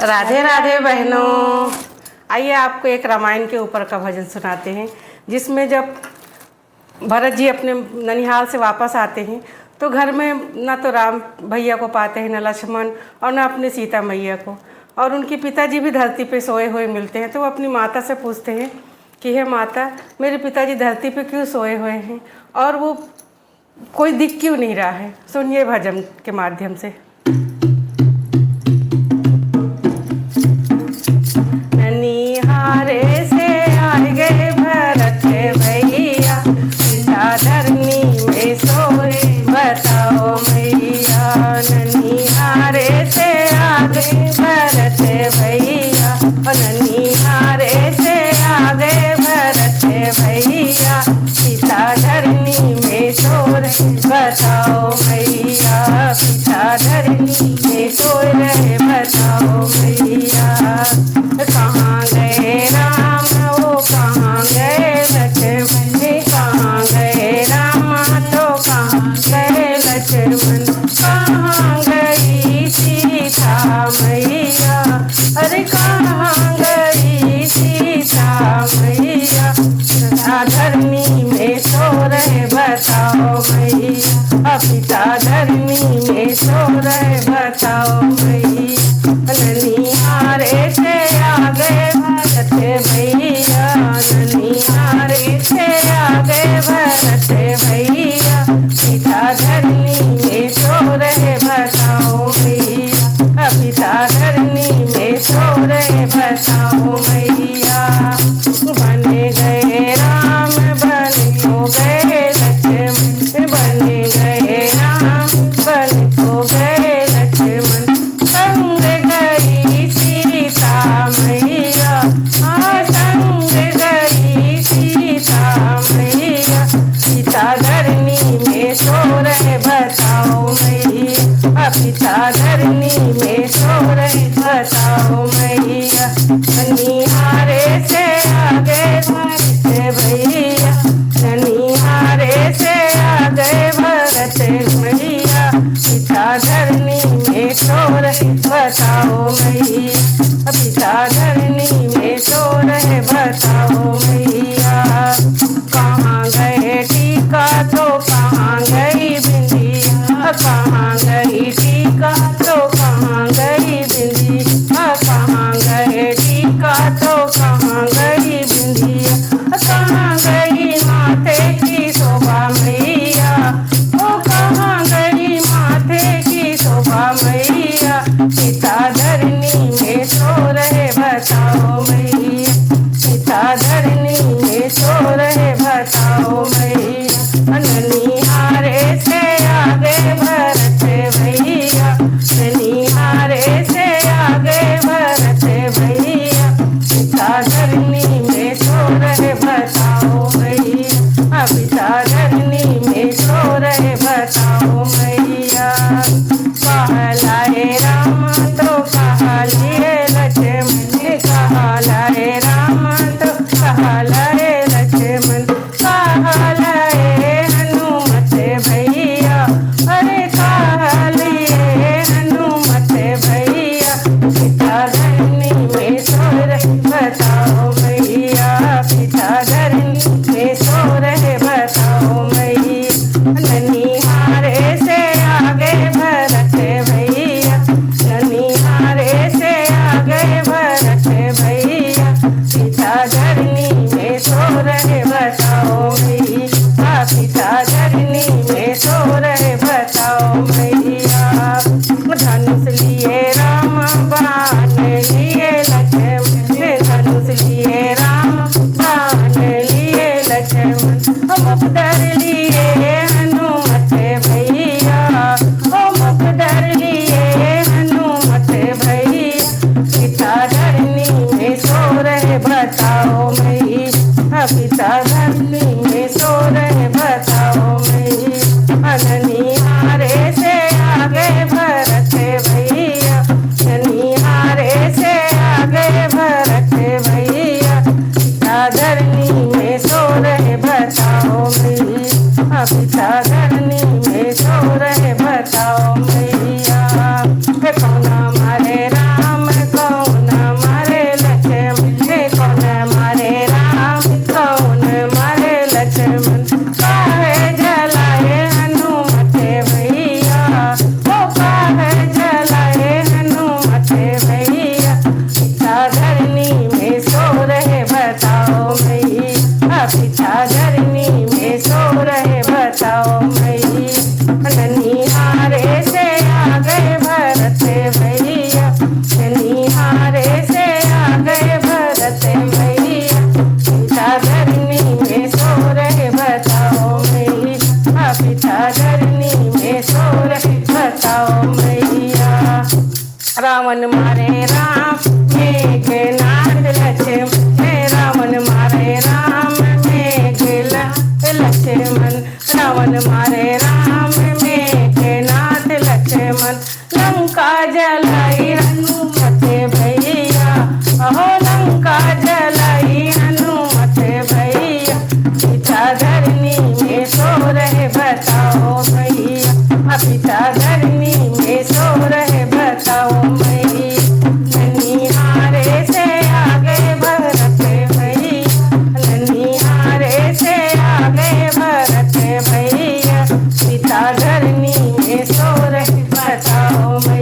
राधे राधे बहनों। आइए आपको एक रामायण के ऊपर का भजन सुनाते हैं, जिसमें जब भरत जी अपने ननिहाल से वापस आते हैं तो घर में ना तो राम भैया को पाते हैं, न लक्ष्मण और न अपने सीता मैया को, और उनके पिताजी भी धरती पे सोए हुए मिलते हैं। तो वो अपनी माता से पूछते हैं कि हे माता, मेरे पिताजी धरती पे क्यों सोए हुए हैं और वो कोई दिख क्यों नहीं रहा है। सुनिए भजन के माध्यम से। ननिहारे से आए गए भरत भैया, पिता धरनी में सोए बताओ मैया। ननिहारे से आ गए भरत भैया, ननिहारे से आ गए भरत भैया, पिता धरनी में सोए बताओ मैया। पिता धरनी में सोए बताओ मैया। कहाँ गए राम, वो कहाँ गए लक्ष्मण, कहाँ गए राम तो कहाँ गए लक्ष्मण, कहाँ गई सीता मैया, अरे कहाँ गई सीता मैया। पिता धरनी में सो रहे बताओ मैया, पिता धरनी में सो रहे बताओ मैया। ननिहारे से आ गए भरत भैया, ननिहारे से आ गए भरत भैया, पिता धरनी में सो रहे बताओ मैया, पिता धरनी में सो रहे बताओ मैया। बने गए राम बन हो गए लक्ष्मण, बने गए राम बन हो गए लक्ष्मण, संग गई सीता मैया, संग गई सीता मैया। पिता धरनी में सो रहे बताओ मैया, पिता धरनी में सो रहे बताओ मैया। ननिहारे से आ गए भरत भैया, ननिहारे से आ गए भरत भैया, पिता धरनी में सो रहे बताओ मैया, पिता धरनी में सो रहे बताओ मैया। कहाँ गए टीका तो कहाँ गई बिंदिया, कहाँ गई टीका तो कहाँ गई बिंदिया, कहाँ गए टीका तो कहाँ गई बिंदिया, कहाँ गई माथे की शोभा मैया, ओ कहाँ गई माथे की शोभा मैया। पिता धरनी में सो रहे बताओ मैया, पिता धरनी में सो रहे बताओ मैया। ननिहारे से आ गए भरत भैया, ननिहारे से आ गए भरत भैया, पिता धरनी में सो रहे बताओ मैया, पिता धरनी में सो रहे बताओ मैया। कहलाए राम तो कहलाए लक्ष्मण, कहलाए राम तो कहलाए लक्ष्मण, कहलाए हनुमत भैया, अरे कहलाए हनुमत भैया। पिता धरनी में सो रहे बताओ मैया, पिता धरनी में सो रहे बताओ मैया। ननिहारे से आ गए भरत भैया, ननिहारे से आ गए भरत भैया, पिता धरनी में सो रहे बताओ मैया, पिता धरनी में सो रहे बताओ मैया। धनुष लिए राम बाण लिए लक्ष्मण, धनुष लिए राम बाण लिए लक्ष्मण, मुकुदर लिए हनुमत भैया, ओ मुकुदर लिए हनुमत भैया। पिता धरनी में सो रहे बताओ मैया, पिता धरनी में सो रहे बताओ मैया। ननिहारे से आ गए भरत भैया, ननिहारे से ननिहारे से आ गए भरत भैया, पिता धरनी में सो रहे बताओ मैया, पिता धरनी में सो रहे बताओ मैया। रावण मारे राम मेघनाद लक्ष्मण, रावण मारे राम मेघनाद लक्ष्मण, रावण मारे राम मेघनाद लक्ष्मण, लंका जलाई हनुमत भैया, अहो लंका जलाई हनुमत भैया, पिता धरनी में सो रहे बताओ भैया, पिता धरनी में सो रहे बताओ मैया। ननिहारे से आ गए भरत भैया, ननिहारे से आ गए भरत भैया, पिता धरनी में सो रहे बताओ मैया।